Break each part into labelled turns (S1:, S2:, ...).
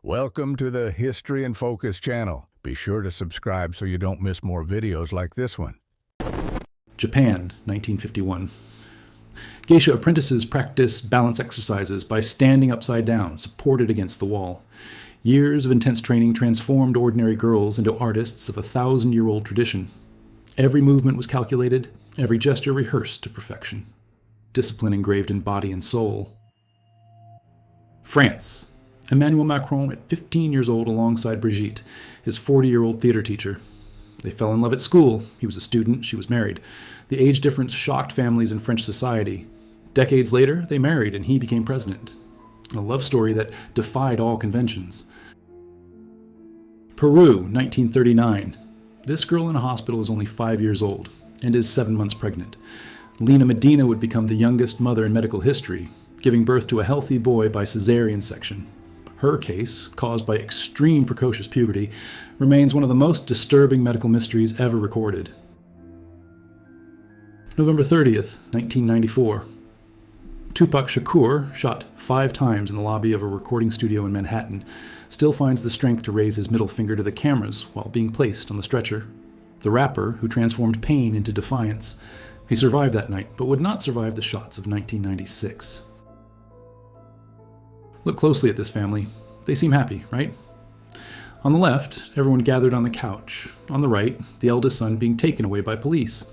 S1: Welcome to the History in Focus channel. Be sure to subscribe so you don't miss more videos like this one.
S2: Japan, 1951. Geisha apprentices practice balance exercises by standing upside down, supported against the wall. Years of intense training transformed ordinary girls into artists of a 1,000-year-old tradition. Every movement was calculated, every gesture rehearsed to perfection. Discipline engraved in body and soul. France. Emmanuel Macron at 15 years old alongside Brigitte, his 40-year-old theater teacher. They fell in love at school. He was a student, she was married. The age difference shocked families in French society. Decades later, they married and he became president. A love story that defied all conventions. Peru, 1939. This girl in a hospital is only 5 years old and is 7 months pregnant. Lena Medina would become the youngest mother in medical history, giving birth to a healthy boy by cesarean section. Her case, caused by extreme precocious puberty, remains one of the most disturbing medical mysteries ever recorded. November 30th, 1994. Tupac Shakur, shot 5 times in the lobby of a recording studio in Manhattan, still finds the strength to raise his middle finger to the cameras while being placed on the stretcher. The rapper, who transformed pain into defiance, he survived that night, but would not survive the shots of 1996. Look closely at this family. They seem happy, right? On the left, everyone gathered on the couch. On the right, the eldest son being taken away by police.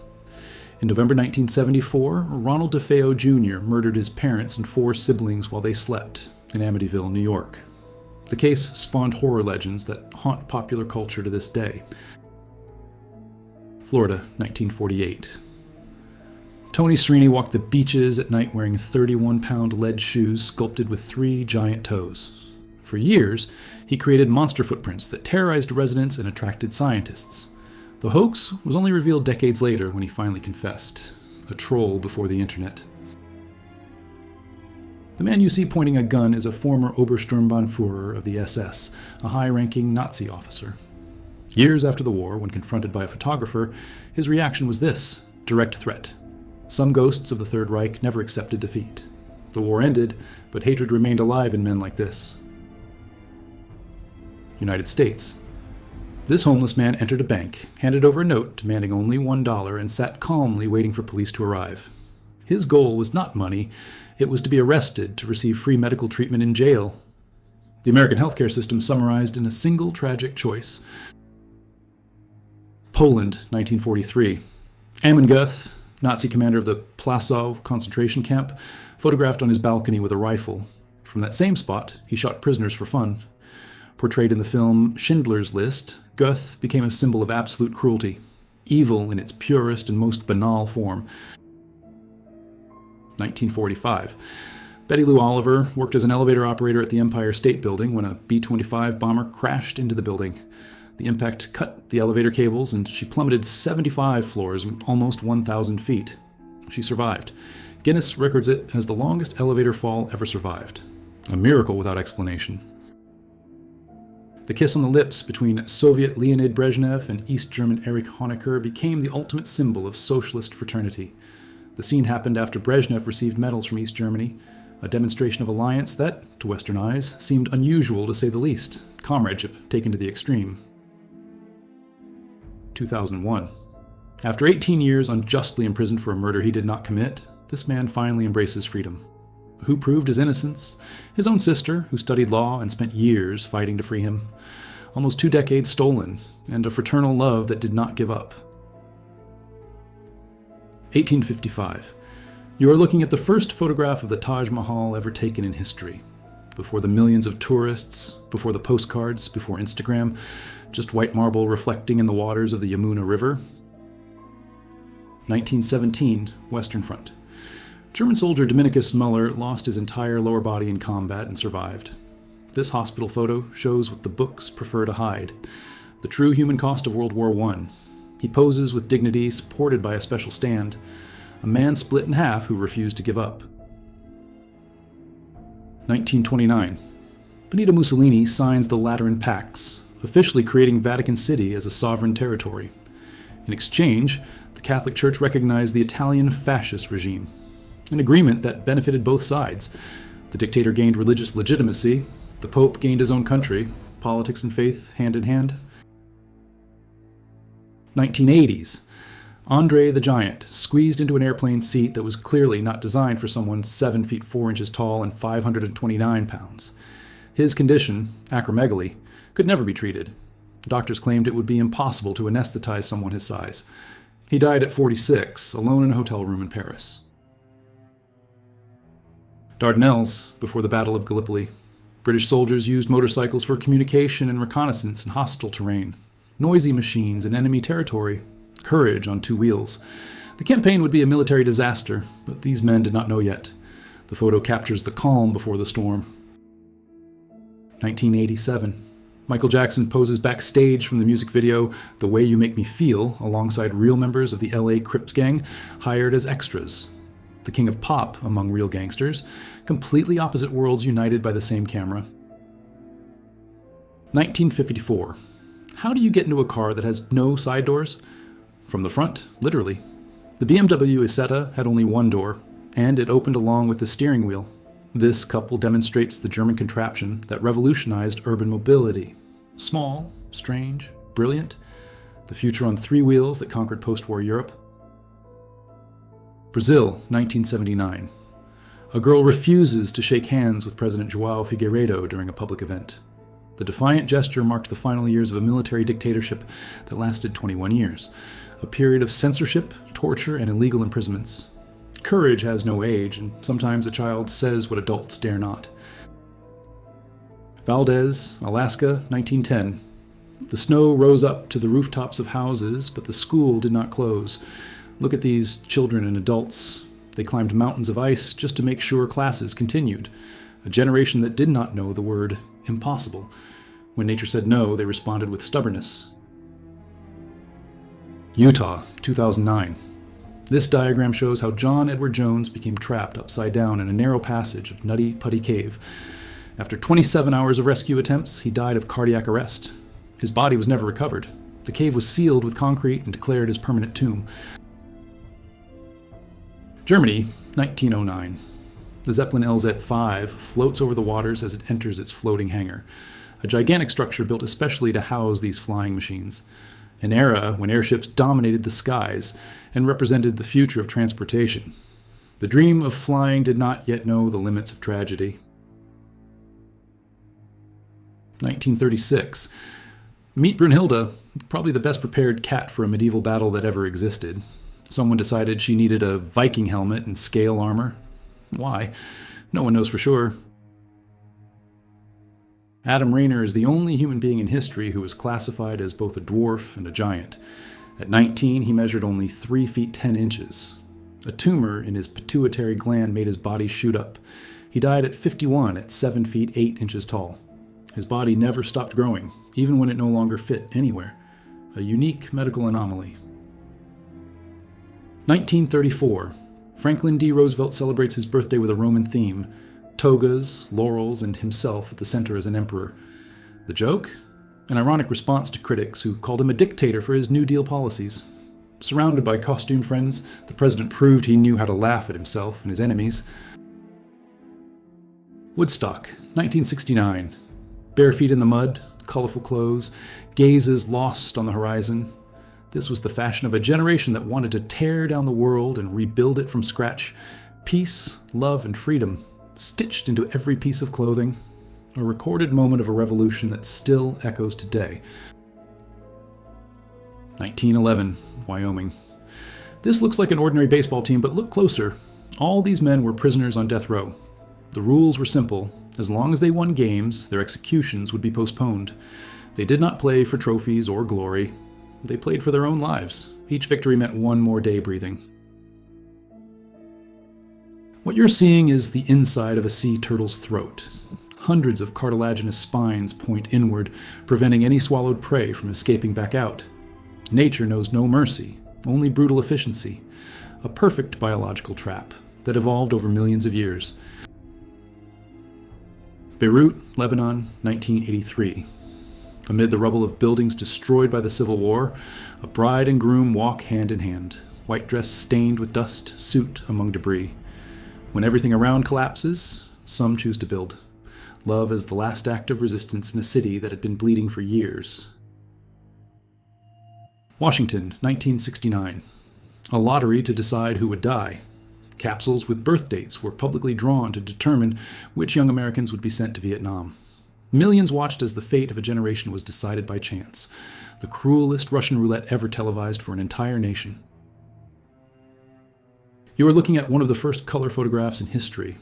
S2: In November 1974, Ronald DeFeo Jr. murdered his parents and 4 siblings while they slept in Amityville, New York. The case spawned horror legends that haunt popular culture to this day. Florida, 1948. Tony Srini walked the beaches at night wearing 31-pound lead shoes sculpted with 3 giant toes. For years, he created monster footprints that terrorized residents and attracted scientists. The hoax was only revealed decades later when he finally confessed. A troll before the internet. The man you see pointing a gun is a former Obersturmbannführer of the SS, a high-ranking Nazi officer. Years after the war, when confronted by a photographer, his reaction was this: direct threat. Some ghosts of the Third Reich never accepted defeat. The war ended, but hatred remained alive in men like this. United States. This homeless man entered a bank, handed over a note demanding only $1, and sat calmly waiting for police to arrive. His goal was not money, it was to be arrested to receive free medical treatment in jail. The American healthcare system summarized in a single tragic choice. Poland, 1943. Amon Guth, Nazi commander of the Plaszow concentration camp, photographed on his balcony with a rifle. From that same spot, he shot prisoners for fun. Portrayed in the film Schindler's List, Guth became a symbol of absolute cruelty, evil in its purest and most banal form. 1945. Betty Lou Oliver worked as an elevator operator at the Empire State Building when a B-25 bomber crashed into the building. The impact cut the elevator cables, and she plummeted 75 floors, almost 1,000 feet. She survived. Guinness records it as the longest elevator fall ever survived. A miracle without explanation. The kiss on the lips between Soviet Leonid Brezhnev and East German Erich Honecker became the ultimate symbol of socialist fraternity. The scene happened after Brezhnev received medals from East Germany, a demonstration of alliance that, to Western eyes, seemed unusual to say the least, comradeship taken to the extreme. 2001. After 18 years unjustly imprisoned for a murder he did not commit, this man finally embraces freedom. Who proved his innocence? His own sister, who studied law and spent years fighting to free him. Almost 2 decades stolen, and a fraternal love that did not give up. 1855. You are looking at the first photograph of the Taj Mahal ever taken in history. Before the millions of tourists, before the postcards, before Instagram, just white marble reflecting in the waters of the Yamuna River. 1917, Western Front. German soldier Dominicus Muller lost his entire lower body in combat and survived. This hospital photo shows what the books prefer to hide: the true human cost of World War I. He poses with dignity, supported by a special stand, a man split in half who refused to give up. 1929. Benito Mussolini signs the Lateran Pacts, officially creating Vatican City as a sovereign territory. In exchange, the Catholic Church recognized the Italian fascist regime, an agreement that benefited both sides. The dictator gained religious legitimacy, The Pope gained his own country, politics and faith hand in hand. 1980s. Andre the Giant squeezed into an airplane seat that was clearly not designed for someone 7 feet 4 inches tall and 529 pounds. His condition, acromegaly, could never be treated. Doctors claimed it would be impossible to anesthetize someone his size. He died at 46, alone in a hotel room in Paris. Dardanelles, before the Battle of Gallipoli. British soldiers used motorcycles for communication and reconnaissance in hostile terrain. Noisy machines in enemy territory. Courage on 2 wheels. The campaign would be a military disaster, but these men did not know yet. The photo captures the calm before the storm. 1987. Michael Jackson poses backstage from the music video The Way You Make Me Feel alongside real members of the LA Crips gang hired as extras. The king of pop among real gangsters, completely opposite worlds united by the same camera. 1954. How do you get into a car that has no side doors? From the front, literally. The BMW Isetta had only one door, and it opened along with the steering wheel. This couple demonstrates the German contraption that revolutionized urban mobility. Small, strange, brilliant. The future on 3 wheels that conquered post-war Europe. Brazil, 1979. A girl refuses to shake hands with President João Figueiredo during a public event. The defiant gesture marked the final years of a military dictatorship that lasted 21 years, a period of censorship, torture, and illegal imprisonments. Courage has no age, and sometimes a child says what adults dare not. Valdez, Alaska, 1910. The snow rose up to the rooftops of houses, but the school did not close. Look at these children and adults. They climbed mountains of ice just to make sure classes continued. A generation that did not know the word impossible. When nature said no, they responded with stubbornness. Utah, 2009. This diagram shows how John Edward Jones became trapped upside down in a narrow passage of Nutty Putty Cave. After 27 hours of rescue attempts, he died of cardiac arrest. His body was never recovered. The cave was sealed with concrete and declared his permanent tomb. Germany, 1909. The Zeppelin LZ-5 floats over the waters as it enters its floating hangar, a gigantic structure built especially to house these flying machines. An era when airships dominated the skies and represented the future of transportation. The dream of flying did not yet know the limits of tragedy. 1936. Meet Brunhilde, probably the best prepared cat for a medieval battle that ever existed. Someone decided she needed a Viking helmet and scale armor. Why? No one knows for sure. Adam Rayner is the only human being in history who was classified as both a dwarf and a giant. At 19, he measured only 3 feet 10 inches. A tumor in his pituitary gland made his body shoot up. He died at 51 at 7 feet 8 inches tall. His body never stopped growing, even when it no longer fit anywhere. A unique medical anomaly. 1934. Franklin D. Roosevelt celebrates his birthday with a Roman theme. Togas, laurels, and himself at the center as an emperor. The joke? An ironic response to critics who called him a dictator for his New Deal policies. Surrounded by costume friends, the president proved he knew how to laugh at himself and his enemies. Woodstock, 1969. Bare feet in the mud, colorful clothes, gazes lost on the horizon. This was the fashion of a generation that wanted to tear down the world and rebuild it from scratch. Peace, love, and freedom, stitched into every piece of clothing. A recorded moment of a revolution that still echoes today. 1911, Wyoming. This looks like an ordinary baseball team, but look closer. All these men were prisoners on death row. The rules were simple. As long as they won games, their executions would be postponed. They did not play for trophies or glory. They played for their own lives. Each victory meant one more day breathing. What you're seeing is the inside of a sea turtle's throat. Hundreds of cartilaginous spines point inward, preventing any swallowed prey from escaping back out. Nature knows no mercy, only brutal efficiency. A perfect biological trap that evolved over millions of years. Beirut, Lebanon, 1983. Amid the rubble of buildings destroyed by the Civil War, a bride and groom walk hand in hand, white dress stained with dust, suit among debris. When everything around collapses, some choose to build. Love as the last act of resistance in a city that had been bleeding for years. Washington, 1969. A lottery to decide who would die. Capsules with birth dates were publicly drawn to determine which young Americans would be sent to Vietnam. Millions watched as the fate of a generation was decided by chance. The cruelest Russian roulette ever televised for an entire nation. You are looking at one of the first color photographs in history.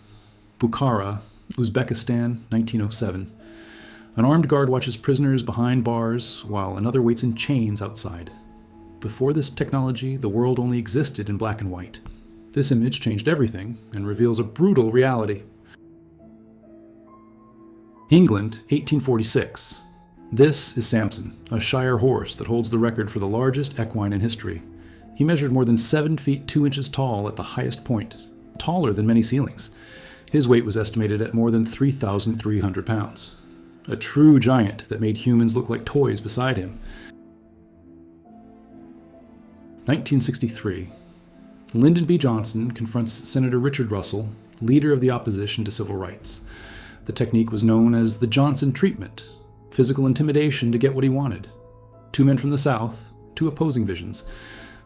S2: Bukhara, Uzbekistan, 1907. An armed guard watches prisoners behind bars while another waits in chains outside. Before this technology, the world only existed in black and white. This image changed everything and reveals a brutal reality. England, 1846. This is Samson, a Shire horse that holds the record for the largest equine in history. He measured more than 7 feet 2 inches tall at the highest point, taller than many ceilings. His weight was estimated at more than 3,300 pounds. A true giant that made humans look like toys beside him. 1963. Lyndon B. Johnson confronts Senator Richard Russell, leader of the opposition to civil rights. The technique was known as the Johnson treatment, physical intimidation to get what he wanted. 2 men from the South, 2 opposing visions.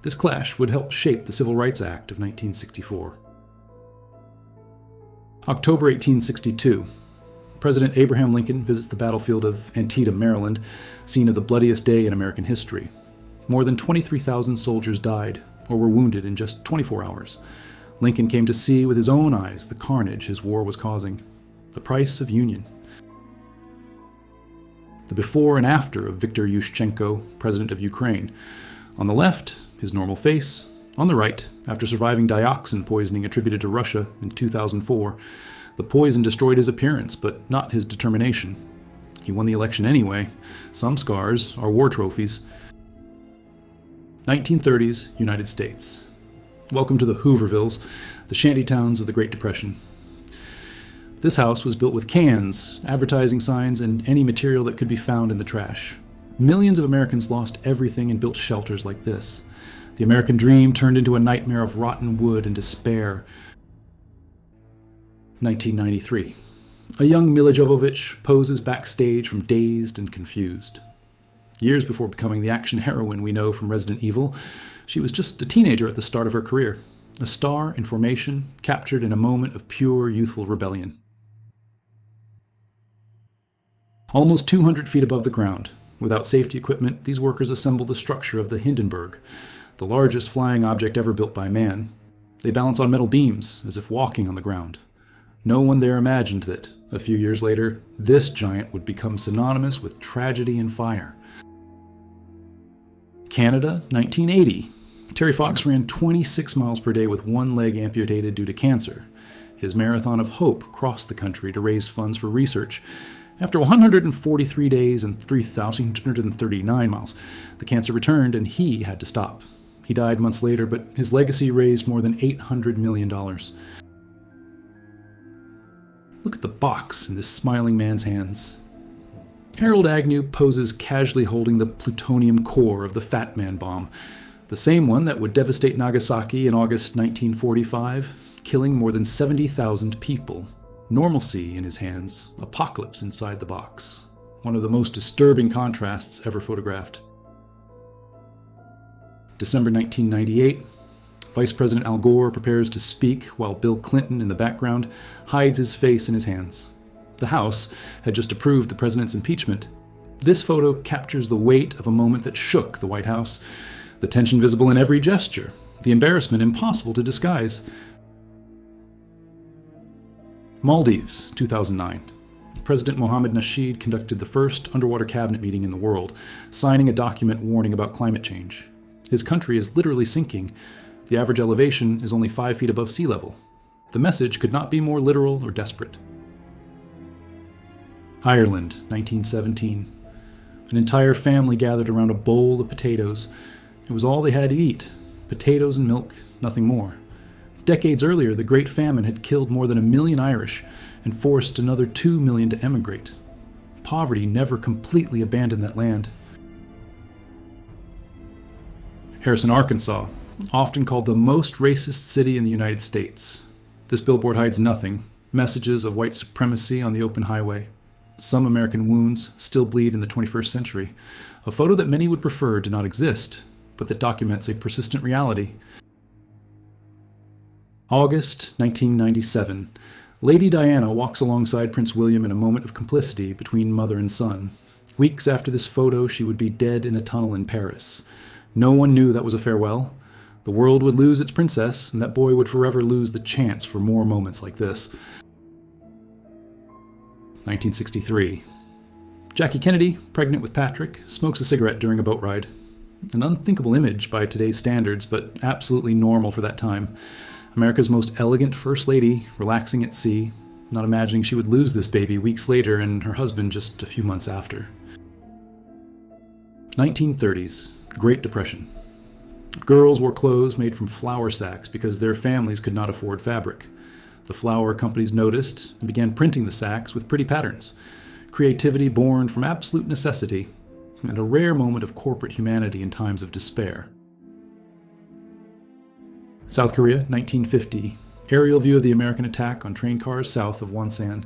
S2: This clash would help shape the Civil Rights Act of 1964. October 1862. President Abraham Lincoln visits the battlefield of Antietam, Maryland, scene of the bloodiest day in American history. More than 23,000 soldiers died or were wounded in just 24 hours. Lincoln came to see with his own eyes the carnage his war was causing. The price of union. The before and after of Viktor Yushchenko, president of Ukraine. On the left, his normal face. On the right, after surviving dioxin poisoning attributed to Russia in 2004, the poison destroyed his appearance, but not his determination. He won the election anyway. Some scars are war trophies. 1930s, United States. Welcome to the Hoovervilles, the shantytowns of the Great Depression. This house was built with cans, advertising signs, and any material that could be found in the trash. Millions of Americans lost everything and built shelters like this. The American dream turned into a nightmare of rotten wood and despair. 1993. A young Mila Jovovich poses backstage from Dazed and Confused. Years before becoming the action heroine we know from Resident Evil, she was just a teenager at the start of her career. A star in formation, captured in a moment of pure youthful rebellion. Almost 200 feet above the ground, without safety equipment, these workers assemble the structure of the Hindenburg, the largest flying object ever built by man. They balance on metal beams, as if walking on the ground. No one there imagined that, a few years later, this giant would become synonymous with tragedy and fire. Canada, 1980. Terry Fox ran 26 miles per day with one leg amputated due to cancer. His marathon of hope crossed the country to raise funds for research. After 143 days and 3,139 miles, the cancer returned and he had to stop. He died months later, but his legacy raised more than $800 million. Look at the box in this smiling man's hands. Harold Agnew poses casually holding the plutonium core of the Fat Man bomb, the same one that would devastate Nagasaki in August 1945, killing more than 70,000 people. Normalcy in his hands, apocalypse inside the box. One of the most disturbing contrasts ever photographed. December 1998. Vice President Al Gore prepares to speak while Bill Clinton in the background hides his face in his hands. The House had just approved the president's impeachment. This photo captures the weight of a moment that shook the White House, the tension visible in every gesture, the embarrassment impossible to disguise. Maldives, 2009. President Mohammed Nasheed conducted the first underwater cabinet meeting in the world, signing a document warning about climate change. His country is literally sinking. The average elevation is only 5 feet above sea level. The message could not be more literal or desperate. Ireland, 1917. An entire family gathered around a bowl of potatoes. It was all they had to eat. Potatoes and milk, nothing more. Decades earlier, the Great Famine had killed more than 1 million Irish and forced another 2 million to emigrate. Poverty never completely abandoned that land. Harrison, Arkansas, often called the most racist city in the United States. This billboard hides nothing. messages of white supremacy on the open highway. Some American wounds still bleed in the 21st century. A photo that many would prefer did not exist, but that documents a persistent reality. August 1997. Lady Diana walks alongside Prince William in a moment of complicity between mother and son. Weeks after this photo, she would be dead in a tunnel in Paris. No one knew that was a farewell. The world would lose its princess, and that boy would forever lose the chance for more moments like this. 1963. Jackie Kennedy, pregnant with Patrick, smokes a cigarette during a boat ride. An unthinkable image by today's standards, but absolutely normal for that time. America's most elegant first lady, relaxing at sea, not imagining she would lose this baby weeks later and her husband just a few months after. 1930s, Great Depression. Girls wore clothes made from flour sacks because their families could not afford fabric. The flour companies noticed and began printing the sacks with pretty patterns. Creativity born from absolute necessity, and a rare moment of corporate humanity in times of despair. South Korea, 1950. Aerial view of the American attack on train cars south of Wonsan.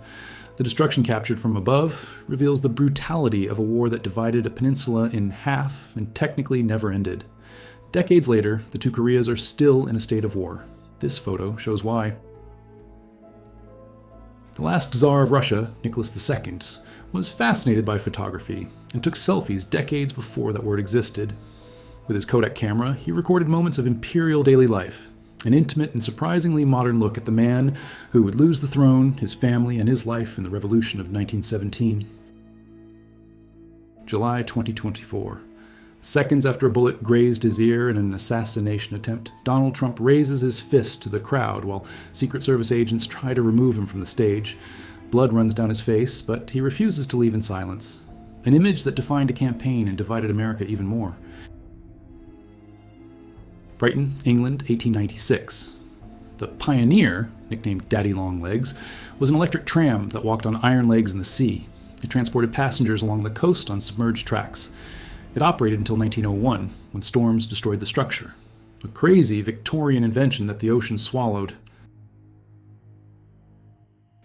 S2: The destruction captured from above reveals the brutality of a war that divided a peninsula in half and technically never ended. Decades later, the two Koreas are still in a state of war. This photo shows why. The last Tsar of Russia, Nicholas II, was fascinated by photography and took selfies decades before that word existed. With his Kodak camera, he recorded moments of imperial daily life, an intimate and surprisingly modern look at the man who would lose the throne, his family, and his life in the Revolution of 1917. July 2024. Seconds after a bullet grazed his ear in an assassination attempt, Donald Trump raises his fist to the crowd while Secret Service agents try to remove him from the stage. Blood runs down his face, but he refuses to leave in silence. An image that defined a campaign and divided America even more. Brighton, England, 1896. The Pioneer, nicknamed Daddy Longlegs, was an electric tram that walked on iron legs in the sea. It transported passengers along the coast on submerged tracks. It operated until 1901, when storms destroyed the structure. A crazy Victorian invention that the ocean swallowed.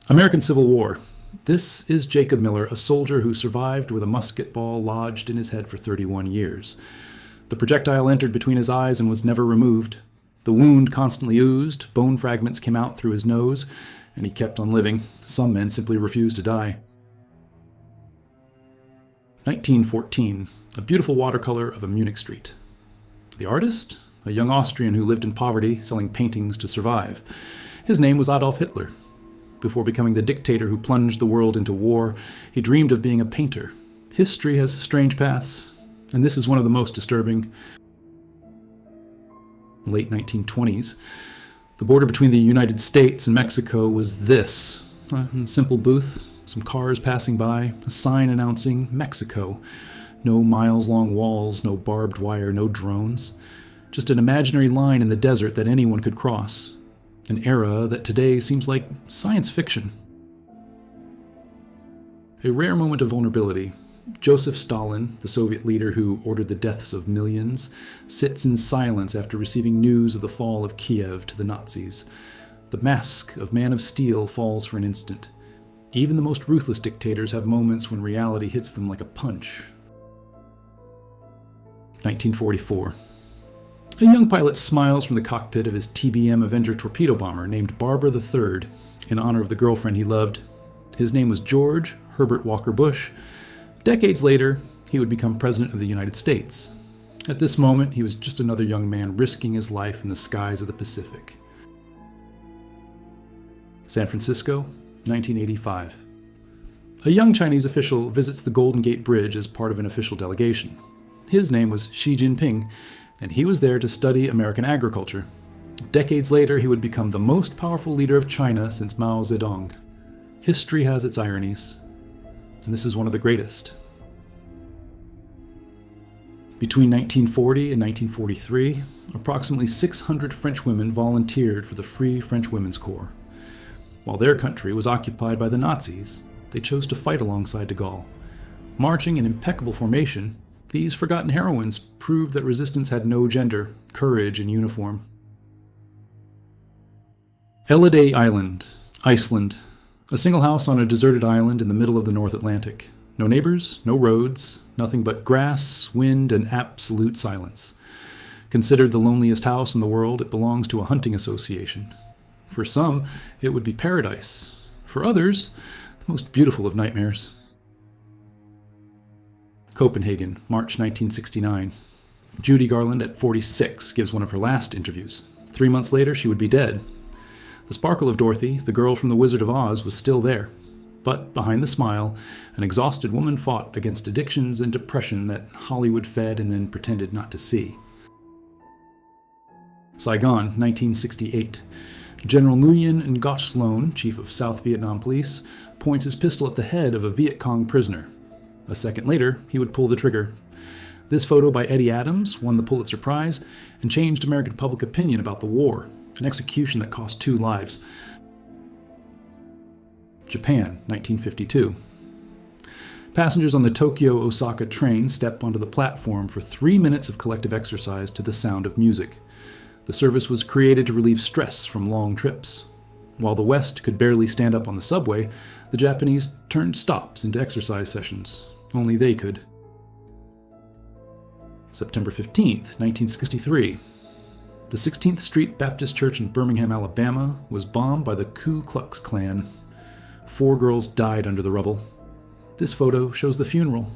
S2: American Civil War. This is Jacob Miller, a soldier who survived with a musket ball lodged in his head for 31 years. The projectile entered between his eyes and was never removed. The wound constantly oozed, bone fragments came out through his nose, and he kept on living. Some men simply refused to die. 1914. A beautiful watercolor of a Munich street. The artist? A young Austrian who lived in poverty, selling paintings to survive. His name was Adolf Hitler. Before becoming the dictator who plunged the world into war, he dreamed of being a painter. History has strange paths, and this is one of the most disturbing. Late 1920s. The border between the United States and Mexico was this. A simple booth, some cars passing by, a sign announcing Mexico. No miles-long walls, no barbed wire, no drones. Just an imaginary line in the desert that anyone could cross. An era that today seems like science fiction. A rare moment of vulnerability. Joseph Stalin, the Soviet leader who ordered the deaths of millions, sits in silence after receiving news of the fall of Kiev to the Nazis. The mask of Man of Steel falls for an instant. Even the most ruthless dictators have moments when reality hits them like a punch. 1944. A young pilot smiles from the cockpit of his TBM Avenger torpedo bomber named Barbara III in honor of the girlfriend he loved. His name was George Herbert Walker Bush. Decades later, he would become President of the United States. At this moment, he was just another young man risking his life in the skies of the Pacific. San Francisco, 1985. A young Chinese official visits the Golden Gate Bridge as part of an official delegation. His name was Xi Jinping, and he was there to study American agriculture. Decades later, he would become the most powerful leader of China since Mao Zedong. History has its ironies, and this is one of the greatest. Between 1940 and 1943, approximately 600 French women volunteered for the Free French Women's Corps. While their country was occupied by the Nazis, they chose to fight alongside de Gaulle. Marching in impeccable formation, these forgotten heroines proved that resistance had no gender, courage in uniform. Elliday Island, Iceland, A single house on a deserted island in the middle of the North Atlantic. No neighbors, no roads, nothing but grass, wind, and absolute silence. Considered the loneliest house in the world, it belongs to a hunting association. For some, it would be paradise. For others, the most beautiful of nightmares. Copenhagen, March 1969. Judy Garland, at 46, gives one of her last interviews. 3 months later, she would be dead. The sparkle of Dorothy, the girl from The Wizard of Oz, was still there. But behind the smile, an exhausted woman fought against addictions and depression that Hollywood fed and then pretended not to see. Saigon, 1968. General Nguyen Ngoc Sloan, chief of South Vietnam Police, points his pistol at the head of a Viet Cong prisoner. A second later, he would pull the trigger. This photo by Eddie Adams won the Pulitzer Prize and changed American public opinion about the war, an execution that cost 2 lives. Japan, 1952. Passengers on the Tokyo-Osaka train step onto the platform for 3 minutes of collective exercise to the sound of music. The service was created to relieve stress from long trips. While the West could barely stand up on the subway, the Japanese turned stops into exercise sessions. Only they could. September 15th, 1963. The 16th Street Baptist Church in Birmingham, Alabama, was bombed by the Ku Klux Klan. 4 girls died under the rubble. This photo shows the funeral.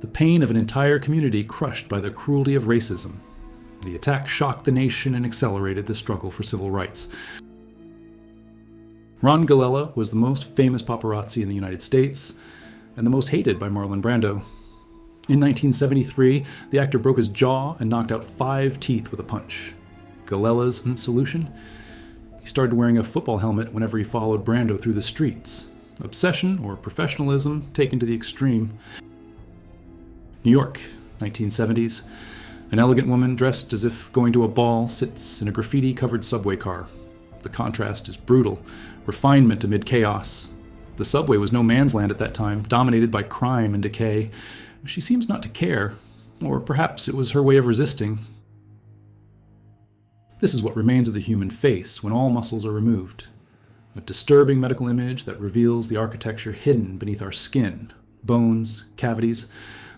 S2: The pain of an entire community crushed by the cruelty of racism. The attack shocked the nation and accelerated the struggle for civil rights. Ron Galella was the most famous paparazzi in the United States, and the most hated by Marlon Brando. In 1973, the actor broke his jaw and knocked out 5 teeth with a punch. Galella's solution? He started wearing a football helmet whenever he followed Brando through the streets. Obsession or professionalism taken to the extreme. New York, 1970s. An elegant woman dressed as if going to a ball sits in a graffiti-covered subway car. The contrast is brutal. Refinement amid chaos. The subway was no man's land at that time, dominated by crime and decay. She seems not to care, or perhaps it was her way of resisting. This is what remains of the human face when all muscles are removed. A disturbing medical image that reveals the architecture hidden beneath our skin, bones, cavities,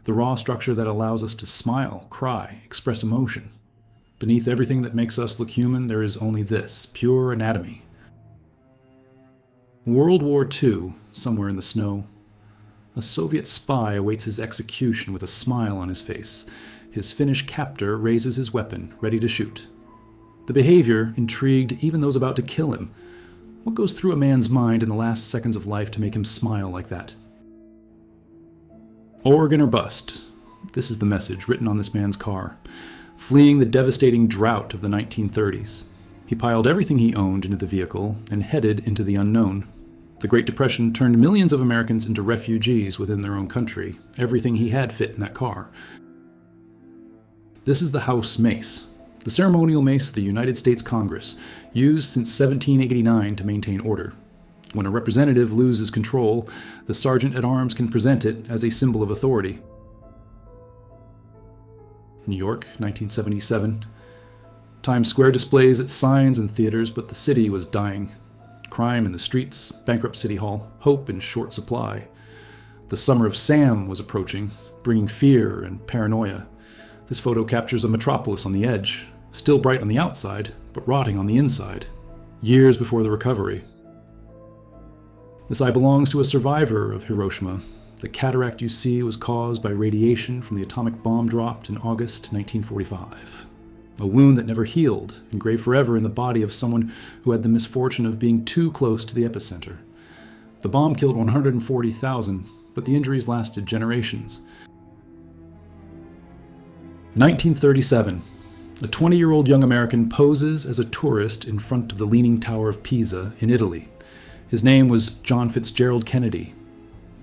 S2: the raw structure that allows us to smile, cry, express emotion. Beneath everything that makes us look human, there is only this, pure anatomy. World War II, somewhere in the snow. A Soviet spy awaits his execution with a smile on his face. His Finnish captor raises his weapon, ready to shoot. The behavior intrigued even those about to kill him. What goes through a man's mind in the last seconds of life to make him smile like that? Oregon or bust. This is the message written on this man's car. Fleeing the devastating drought of the 1930s. He piled everything he owned into the vehicle and headed into the unknown. The Great Depression turned millions of Americans into refugees within their own country. Everything he had fit in that car. This is the House Mace, the ceremonial mace of the United States Congress, used since 1789 to maintain order. When a representative loses control, the sergeant-at-arms can present it as a symbol of authority. New York, 1977. Times Square displays its signs and theaters, but the city was dying. Crime in the streets, bankrupt City Hall, hope in short supply. The summer of Sam was approaching, bringing fear and paranoia. This photo captures a metropolis on the edge, still bright on the outside, but rotting on the inside, years before the recovery. This eye belongs to a survivor of Hiroshima. The cataract you see was caused by radiation from the atomic bomb dropped in August 1945. A wound that never healed, engraved forever in the body of someone who had the misfortune of being too close to the epicenter. The bomb killed 140,000, but the injuries lasted generations. 1937. A 20-year-old young American poses as a tourist in front of the Leaning Tower of Pisa in Italy. His name was John Fitzgerald Kennedy.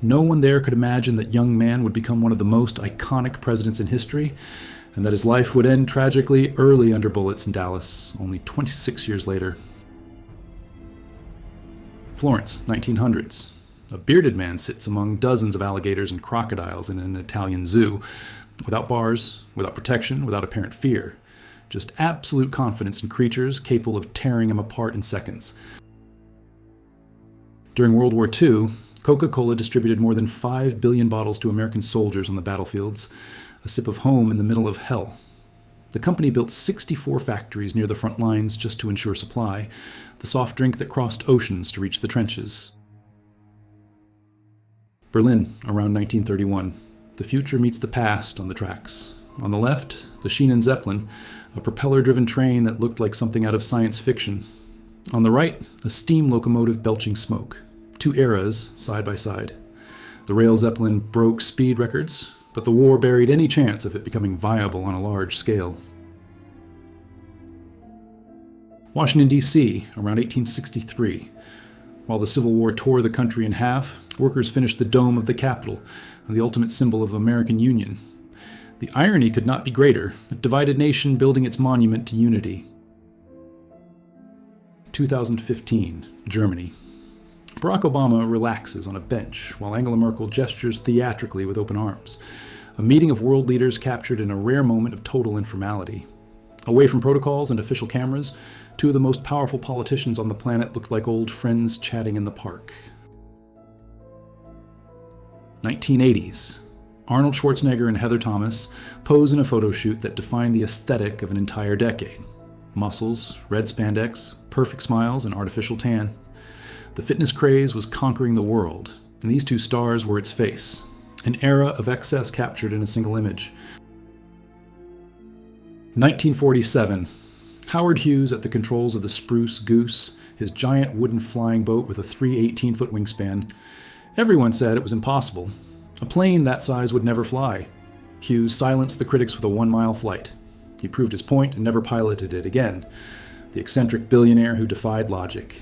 S2: No one there could imagine that young man would become one of the most iconic presidents in history, and that his life would end tragically early under bullets in Dallas, only 26 years later. Florence, 1900s. A bearded man sits among dozens of alligators and crocodiles in an Italian zoo, without bars, without protection, without apparent fear. Just absolute confidence in creatures capable of tearing him apart in seconds. During World War II, Coca-Cola distributed more than 5 billion bottles to American soldiers on the battlefields, a sip of home in the middle of hell. The company built 64 factories near the front lines just to ensure supply, the soft drink that crossed oceans to reach the trenches. Berlin, around 1931. The future meets the past on the tracks. On the left, the Schienen Zeppelin, a propeller-driven train that looked like something out of science fiction. On the right, a steam locomotive belching smoke. Two eras, side by side. The rail Zeppelin broke speed records, but the war buried any chance of it becoming viable on a large scale. Washington, D.C., around 1863. While the Civil War tore the country in half, workers finished the dome of the Capitol, the ultimate symbol of American Union. The irony could not be greater, a divided nation building its monument to unity. 2015, Germany. Barack Obama relaxes on a bench while Angela Merkel gestures theatrically with open arms. A meeting of world leaders captured in a rare moment of total informality. Away from protocols and official cameras, two of the most powerful politicians on the planet looked like old friends chatting in the park. 1980s. Arnold Schwarzenegger and Heather Thomas pose in a photo shoot that defined the aesthetic of an entire decade. Muscles, red spandex, perfect smiles, and artificial tan. The fitness craze was conquering the world, and these two stars were its face. An era of excess captured in a single image. 1947. Howard Hughes at the controls of the Spruce Goose, his giant wooden flying boat with a 318-foot wingspan. Everyone said it was impossible. A plane that size would never fly. Hughes silenced the critics with a 1-mile flight. He proved his point and never piloted it again. The eccentric billionaire who defied logic.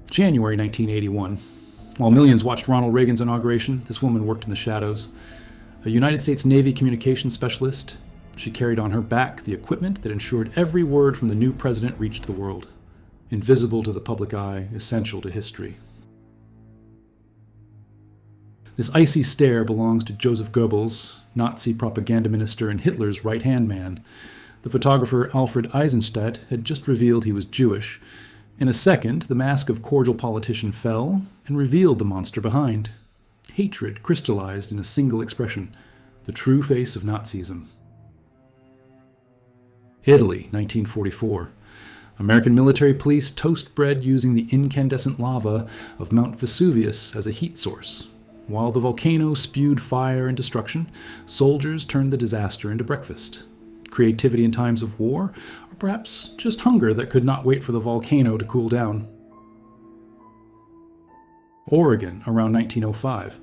S2: January 1981. While millions watched Ronald Reagan's inauguration, this woman worked in the shadows. A United States Navy communications specialist, she carried on her back the equipment that ensured every word from the new president reached the world. Invisible to the public eye, essential to history. This icy stare belongs to Joseph Goebbels, Nazi propaganda minister and Hitler's right-hand man. The photographer Alfred Eisenstadt had just revealed he was Jewish. In a second, the mask of cordial politician fell and revealed the monster behind. Hatred crystallized in a single expression, the true face of Nazism. Italy, 1944. American military police toast bread using the incandescent lava of Mount Vesuvius as a heat source. While the volcano spewed fire and destruction, soldiers turned the disaster into breakfast. Creativity in times of war, or perhaps just hunger that could not wait for the volcano to cool down. Oregon, around 1905.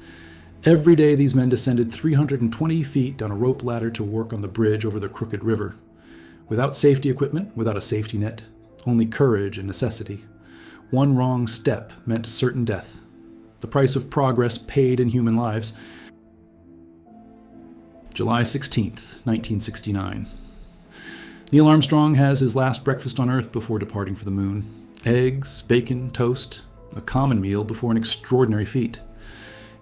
S2: Every day these men descended 320 feet down a rope ladder to work on the bridge over the Crooked River. Without safety equipment, without a safety net, only courage and necessity. One wrong step meant certain death. The price of progress paid in human lives. July 16th, 1969. Neil Armstrong has his last breakfast on Earth before departing for the moon. Eggs, bacon, toast, a common meal before an extraordinary feat.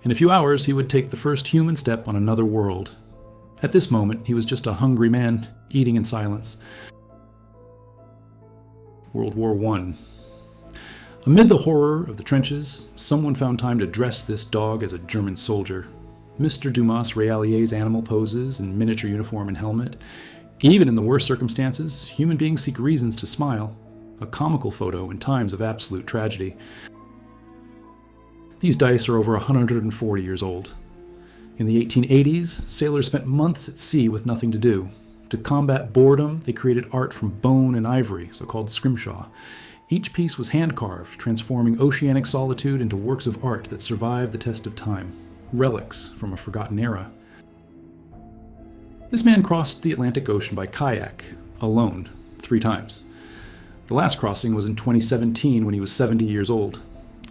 S2: In a few hours, he would take the first human step on another world. At this moment, he was just a hungry man, eating in silence. World War I. Amid the horror of the trenches, someone found time to dress this dog as a German soldier. Mr. Dumas Realier's animal poses in miniature uniform and helmet. Even in the worst circumstances, human beings seek reasons to smile. A comical photo in times of absolute tragedy. These dice are over 140 years old. In the 1880s, sailors spent months at sea with nothing to do. To combat boredom, they created art from bone and ivory, so-called scrimshaw. Each piece was hand-carved, transforming oceanic solitude into works of art that survived the test of time, relics from a forgotten era. This man crossed the Atlantic Ocean by kayak, alone, 3 times. The last crossing was in 2017 when he was 70 years old.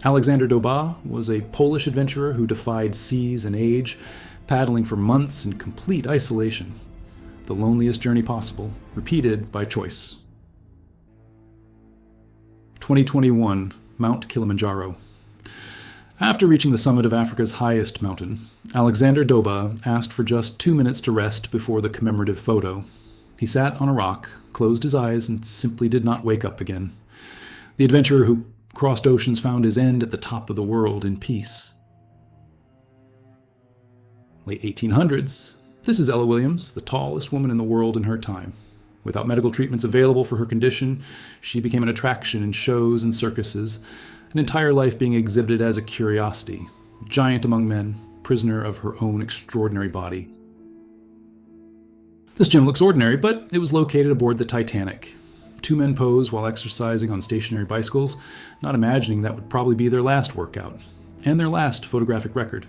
S2: Alexander Doba was a Polish adventurer who defied seas and age, paddling for months in complete isolation. The loneliest journey possible, repeated by choice. 2021, Mount Kilimanjaro. After reaching the summit of Africa's highest mountain, Alexander Doba asked for just 2 minutes to rest before the commemorative photo. He sat on a rock, closed his eyes, and simply did not wake up again. The adventurer who crossed oceans found his end at the top of the world in peace. Late 1800s. This is Ella Williams, the tallest woman in the world in her time. Without medical treatments available for her condition, she became an attraction in shows and circuses, an entire life being exhibited as a curiosity, giant among men, prisoner of her own extraordinary body. This gym looks ordinary, but it was located aboard the Titanic. Two men pose while exercising on stationary bicycles, not imagining that would probably be their last workout, and their last photographic record.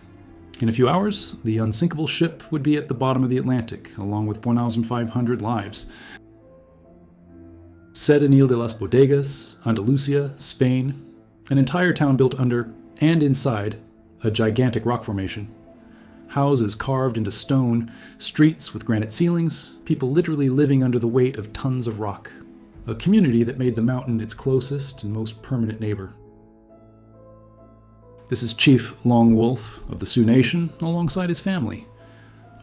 S2: In a few hours, the unsinkable ship would be at the bottom of the Atlantic, along with 1,500 lives. Set in Ile de las Bodegas, Andalusia, Spain, an entire town built under and inside a gigantic rock formation. Houses carved into stone, streets with granite ceilings, people literally living under the weight of tons of rock. A community that made the mountain its closest and most permanent neighbor. This is Chief Long Wolf of the Sioux Nation alongside his family.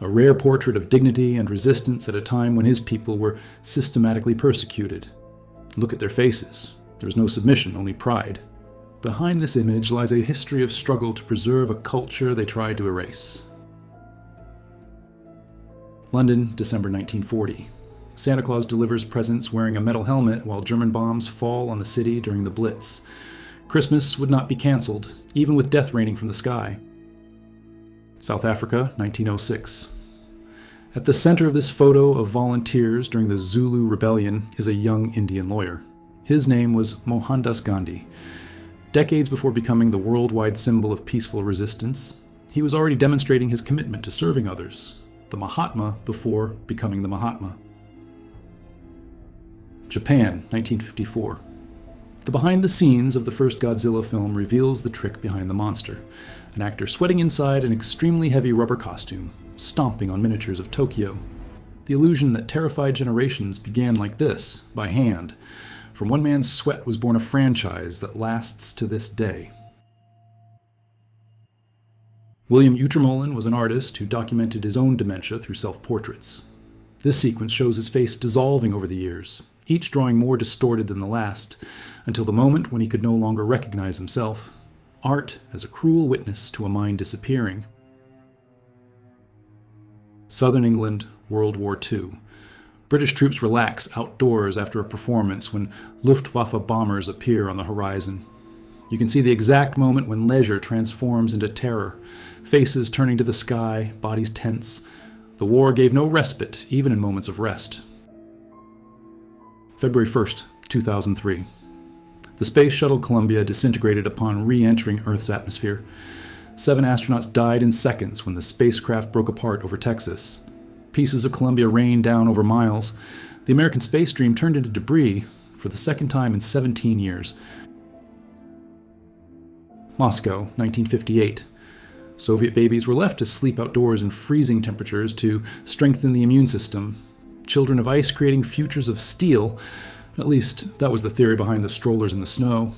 S2: A rare portrait of dignity and resistance at a time when his people were systematically persecuted. Look at their faces. There is no submission, only pride. Behind this image lies a history of struggle to preserve a culture they tried to erase. London, December 1940. Santa Claus delivers presents wearing a metal helmet while German bombs fall on the city during the Blitz. Christmas would not be cancelled, even with death raining from the sky. South Africa, 1906. At the center of this photo of volunteers during the Zulu Rebellion is a young Indian lawyer. His name was Mohandas Gandhi. Decades before becoming the worldwide symbol of peaceful resistance, he was already demonstrating his commitment to serving others, the Mahatma before becoming the Mahatma. Japan, 1954. The behind the scenes of the first Godzilla film reveals the trick behind the monster. An actor sweating inside an extremely heavy rubber costume, stomping on miniatures of Tokyo. The illusion that terrified generations began like this, by hand. From one man's sweat was born a franchise that lasts to this day. William Utermohlen was an artist who documented his own dementia through self-portraits. This sequence shows his face dissolving over the years, each drawing more distorted than the last, until the moment when he could no longer recognize himself. Art as a cruel witness to a mind disappearing. Southern England, World War II. British troops relax outdoors after a performance when Luftwaffe bombers appear on the horizon. You can see the exact moment when leisure transforms into terror, faces turning to the sky, bodies tense. The war gave no respite, even in moments of rest. February 1st, 2003. The Space Shuttle Columbia disintegrated upon re-entering Earth's atmosphere. 7 astronauts died in seconds when the spacecraft broke apart over Texas. Pieces of Columbia rained down over miles. The American space dream turned into debris for the second time in 17 years. Moscow, 1958. Soviet babies were left to sleep outdoors in freezing temperatures to strengthen the immune system. Children of ice creating futures of steel. At least, that was the theory behind the strollers in the snow.